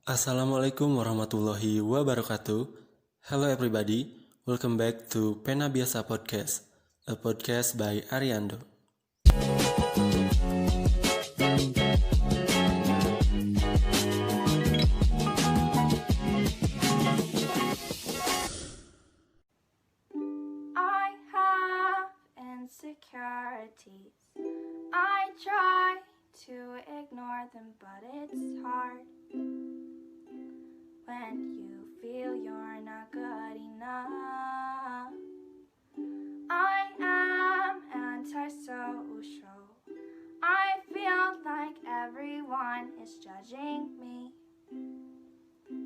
Assalamualaikum warahmatullahi wabarakatuh. Hello everybody, welcome back to Pena Biasa Podcast, a podcast by Ariando. I have insecurities. I try to ignore them, but it's hard. When you feel you're not good enough, I am antisocial. I feel like everyone is judging me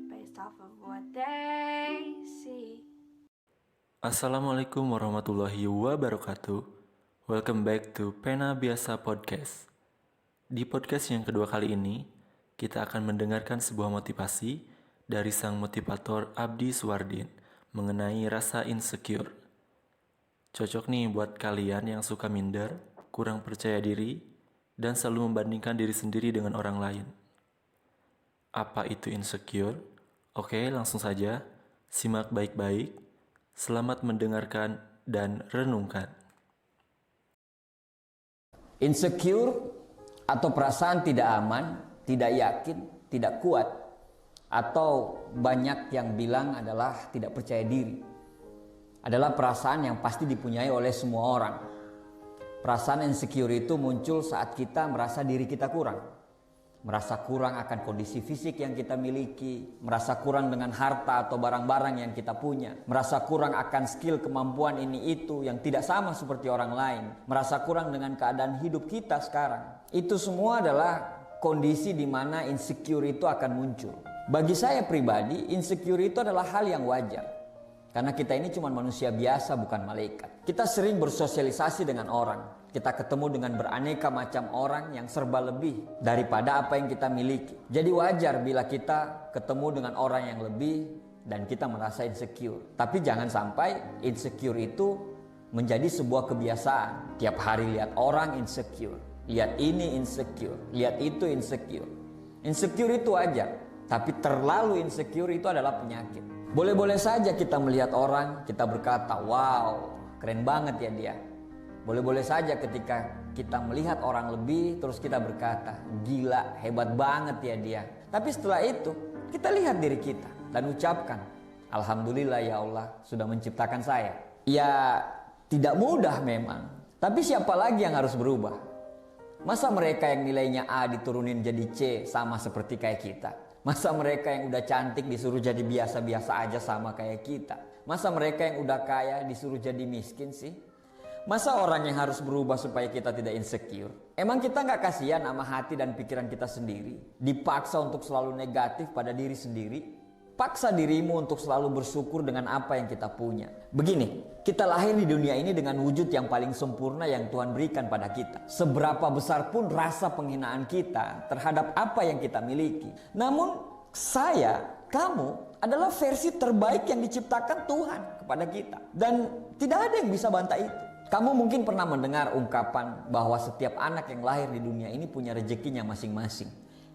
based off of what they see. Assalamualaikum warahmatullahi wabarakatuh. Welcome back to Pena Biasa Podcast. Di podcast yang kedua kali ini, kita akan mendengarkan sebuah motivasi dari sang motivator Abdi Suwardin mengenai rasa insecure. Cocok nih buat kalian yang suka minder, kurang percaya diri, dan selalu membandingkan diri sendiri dengan orang lain. Apa itu insecure? Oke, langsung saja. Simak baik-baik. Selamat mendengarkan dan renungkan. Insecure atau perasaan tidak aman, tidak yakin, tidak kuat, atau banyak yang bilang adalah tidak percaya diri, adalah perasaan yang pasti dipunyai oleh semua orang. Perasaan insecure itu muncul saat kita merasa diri kita kurang, merasa kurang akan kondisi fisik yang kita miliki, merasa kurang dengan harta atau barang-barang yang kita punya, merasa kurang akan skill kemampuan ini itu yang tidak sama seperti orang lain, merasa kurang dengan keadaan hidup kita sekarang. Itu semua adalah kondisi di mana insecure itu akan muncul. Bagi saya pribadi, insecure itu adalah hal yang wajar. Karena kita ini cuma manusia biasa, bukan malaikat. Kita sering bersosialisasi dengan orang. Kita ketemu dengan beraneka macam orang yang serba lebih daripada apa yang kita miliki. Jadi wajar bila kita ketemu dengan orang yang lebih dan kita merasa insecure. Tapi jangan sampai insecure itu menjadi sebuah kebiasaan. Tiap hari lihat orang insecure, lihat ini insecure, lihat itu insecure. Insecure itu wajar, tapi terlalu insecure itu adalah penyakit. Boleh-boleh saja kita melihat orang, kita berkata, wow, keren banget ya dia. Boleh-boleh saja ketika kita melihat orang lebih, terus kita berkata, gila, hebat banget ya dia. Tapi setelah itu, kita lihat diri kita dan ucapkan, alhamdulillah ya Allah sudah menciptakan saya. Ya, tidak mudah memang, tapi siapa lagi yang harus berubah? Masa mereka yang nilainya A diturunin jadi C sama seperti kayak kita? Masa mereka yang udah cantik disuruh jadi biasa-biasa aja sama kayak kita? Masa mereka yang udah kaya disuruh jadi miskin sih? Masa orang yang harus berubah supaya kita tidak insecure? Emang kita gak kasihan sama hati dan pikiran kita sendiri? Dipaksa untuk selalu negatif pada diri sendiri? Paksa dirimu untuk selalu bersyukur dengan apa yang kita punya. Begini, kita lahir di dunia ini dengan wujud yang paling sempurna yang Tuhan berikan pada kita. Seberapa besar pun rasa penghinaan kita terhadap apa yang kita miliki. Namun saya, kamu adalah versi terbaik yang diciptakan Tuhan kepada kita. Dan tidak ada yang bisa bantah itu. Kamu mungkin pernah mendengar ungkapan bahwa setiap anak yang lahir di dunia ini punya rezekinya masing-masing.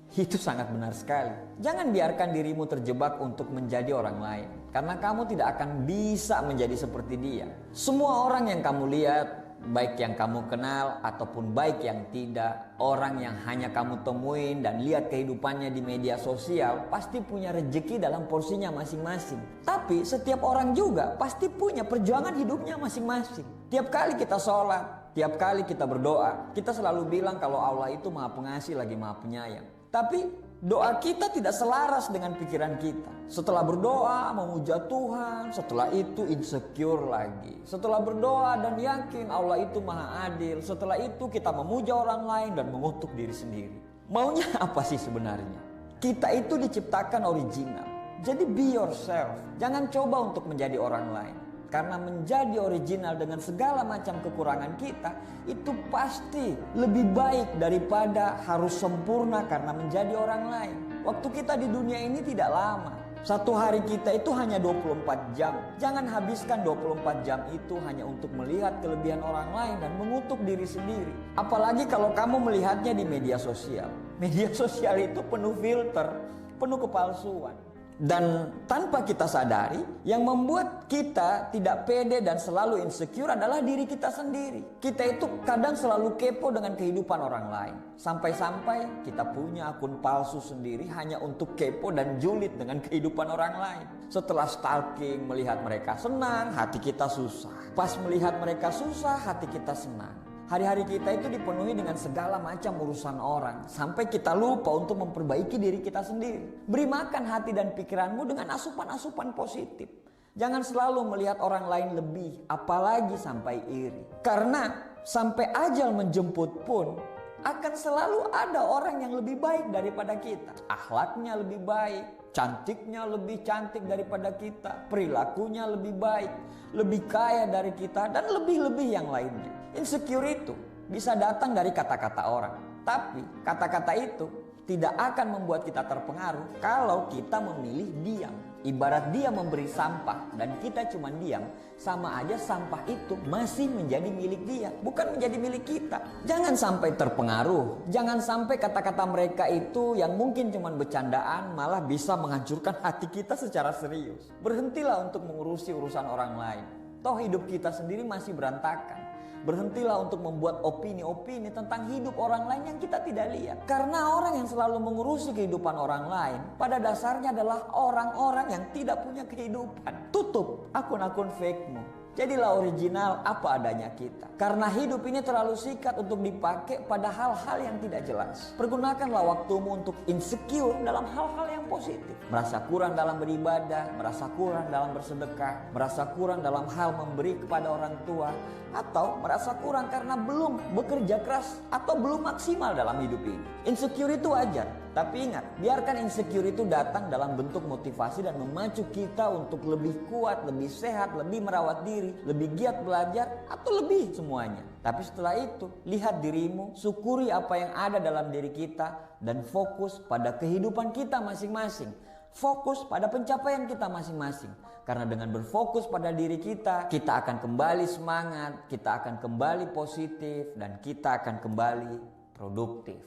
Itu sangat benar sekali. Jangan biarkan dirimu terjebak untuk menjadi orang lain, karena kamu tidak akan bisa menjadi seperti dia. Semua orang yang kamu lihat, baik yang kamu kenal ataupun baik yang tidak, orang yang hanya kamu temuin dan lihat kehidupannya di media sosial, pasti punya rezeki dalam porsinya masing-masing. Tapi setiap orang juga pasti punya perjuangan hidupnya masing-masing. Tiap kali kita sholat, tiap kali kita berdoa, kita selalu bilang kalau Allah itu maha pengasih lagi maha penyayang. Tapi doa kita tidak selaras dengan pikiran kita. Setelah berdoa memuja Tuhan, setelah itu insecure lagi. Setelah berdoa dan yakin Allah itu maha adil, setelah itu kita memuja orang lain dan mengutuk diri sendiri. Maunya apa sih sebenarnya? Kita itu diciptakan original. Jadi be yourself. Jangan coba untuk menjadi orang lain. Karena menjadi original dengan segala macam kekurangan kita, itu pasti lebih baik daripada harus sempurna karena menjadi orang lain. Waktu kita di dunia ini tidak lama. Satu hari kita itu hanya 24 jam. Jangan habiskan 24 jam itu hanya untuk melihat kelebihan orang lain dan mengutuk diri sendiri. Apalagi kalau kamu melihatnya di media sosial. Media sosial itu penuh filter. penuh kepalsuan. Dan tanpa kita sadari, yang membuat kita tidak pede dan selalu insecure adalah diri kita sendiri. Kita itu kadang selalu kepo dengan kehidupan orang lain. Sampai-sampai kita punya akun palsu sendiri hanya untuk kepo dan julid dengan kehidupan orang lain. Setelah stalking, melihat mereka senang, hati kita susah. Pas melihat mereka susah, hati kita senang. Hari-hari kita itu dipenuhi dengan segala macam urusan orang, sampai kita lupa untuk memperbaiki diri kita sendiri. Beri makan hati dan pikiranmu dengan asupan-asupan positif. Jangan selalu melihat orang lain lebih, apalagi sampai iri. Karena sampai ajal menjemput pun akan selalu ada orang yang lebih baik daripada kita. Akhlaknya lebih baik, cantiknya lebih cantik daripada kita, perilakunya lebih baik, lebih kaya dari kita, dan lebih-lebih yang lainnya. Insecure itu bisa datang dari kata-kata orang, tapi kata-kata itu tidak akan membuat kita terpengaruh kalau kita memilih diam. Ibarat dia memberi sampah dan kita cuma diam, sama aja sampah itu masih menjadi milik dia, bukan menjadi milik kita. Jangan sampai terpengaruh, jangan sampai kata-kata mereka itu yang mungkin cuma bercandaan malah bisa menghancurkan hati kita secara serius. Berhentilah untuk mengurusi urusan orang lain, toh hidup kita sendiri masih berantakan. Berhentilah untuk membuat opini-opini tentang hidup orang lain yang kita tidak lihat. Karena orang yang selalu mengurusi kehidupan orang lain pada dasarnya adalah orang-orang yang tidak punya kehidupan. Tutup akun-akun fake-mu. Jadilah original apa adanya kita. Karena hidup ini terlalu sikat untuk dipakai pada hal-hal yang tidak jelas. Pergunakanlah waktumu untuk insecure dalam hal-hal yang positif. Merasa kurang dalam beribadah, merasa kurang dalam bersedekah, merasa kurang dalam hal memberi kepada orang tua, atau merasa kurang karena belum bekerja keras atau belum maksimal dalam hidup ini. Insecure itu wajar. Tapi ingat, biarkan insecure itu datang dalam bentuk motivasi dan memacu kita untuk lebih kuat, lebih sehat, lebih merawat diri, lebih giat belajar, atau lebih semuanya. Tapi setelah itu, lihat dirimu, syukuri apa yang ada dalam diri kita, dan fokus pada kehidupan kita masing-masing. Fokus pada pencapaian kita masing-masing. Karena dengan berfokus pada diri kita, kita akan kembali semangat, kita akan kembali positif, dan kita akan kembali produktif.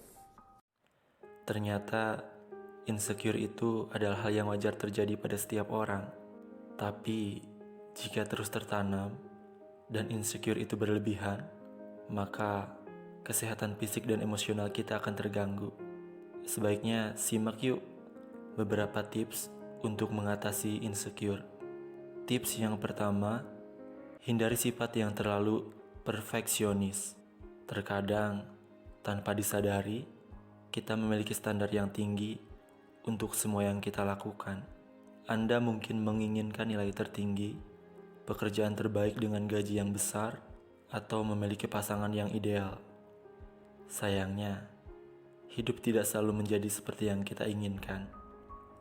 Ternyata insecure itu adalah hal yang wajar terjadi pada setiap orang. Tapi jika terus tertanam dan insecure itu berlebihan, maka kesehatan fisik dan emosional kita akan terganggu. Sebaiknya simak yuk beberapa tips untuk mengatasi insecure. Tips yang pertama, hindari sifat yang terlalu perfeksionis. Terkadang tanpa disadari, kita memiliki standar yang tinggi untuk semua yang kita lakukan. Anda mungkin menginginkan nilai tertinggi, pekerjaan terbaik dengan gaji yang besar, atau memiliki pasangan yang ideal. Sayangnya, hidup tidak selalu menjadi seperti yang kita inginkan.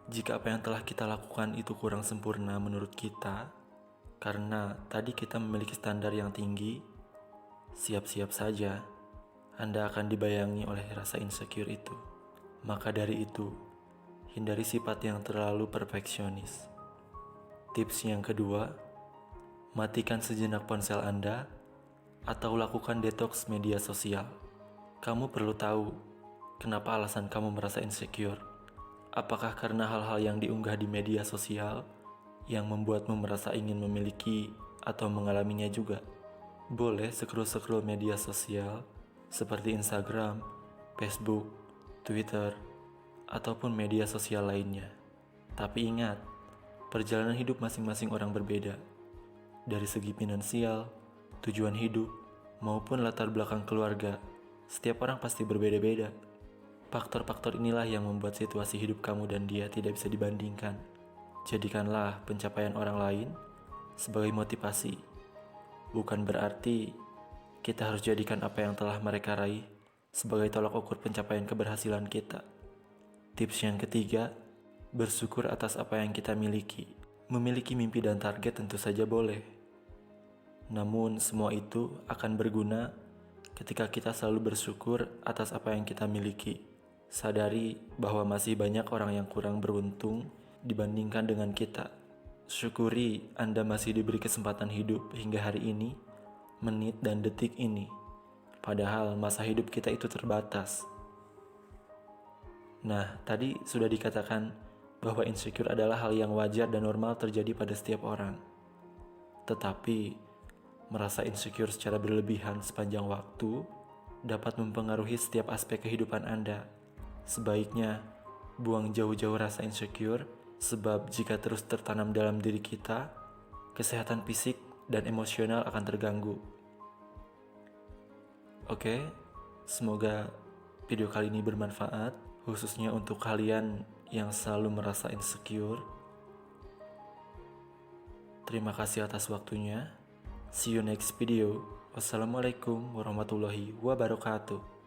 Jika apa yang telah kita lakukan itu kurang sempurna menurut kita, karena tadi kita memiliki standar yang tinggi, siap-siap saja Anda akan dibayangi oleh rasa insecure itu. Maka dari itu, hindari sifat yang terlalu perfeksionis. Tips yang kedua, matikan sejenak ponsel Anda atau lakukan detox media sosial. Kamu perlu tahu kenapa alasan kamu merasa insecure. Apakah karena hal-hal yang diunggah di media sosial yang membuatmu merasa ingin memiliki atau mengalaminya juga? Boleh scroll-scroll media sosial seperti Instagram, Facebook, Twitter, ataupun media sosial lainnya. Tapi ingat, perjalanan hidup masing-masing orang berbeda. Dari segi finansial, tujuan hidup, maupun latar belakang keluarga, setiap orang pasti berbeda-beda. Faktor-faktor inilah yang membuat situasi hidup kamu dan dia tidak bisa dibandingkan. Jadikanlah pencapaian orang lain sebagai motivasi. Bukan berarti kita harus jadikan apa yang telah mereka raih sebagai tolak ukur pencapaian keberhasilan kita. Tips yang ketiga, bersyukur atas apa yang kita miliki. Memiliki mimpi dan target tentu saja boleh. Namun semua itu akan berguna ketika kita selalu bersyukur atas apa yang kita miliki. Sadari bahwa masih banyak orang yang kurang beruntung dibandingkan dengan kita. Syukuri Anda masih diberi kesempatan hidup hingga hari ini, menit dan detik ini. Padahal masa hidup kita itu terbatas. Nah, tadi sudah dikatakan bahwa insecure adalah hal yang wajar dan normal terjadi pada setiap orang. Tetapi, merasa insecure secara berlebihan sepanjang waktu dapat mempengaruhi setiap aspek kehidupan Anda. Sebaiknya, buang jauh-jauh rasa insecure, sebab jika terus tertanam dalam diri kita, kesehatan fisik dan emosional akan terganggu. Oke, semoga video kali ini bermanfaat, khususnya untuk kalian yang selalu merasa insecure. Terima kasih atas waktunya. See you next video. Wassalamualaikum warahmatullahi wabarakatuh.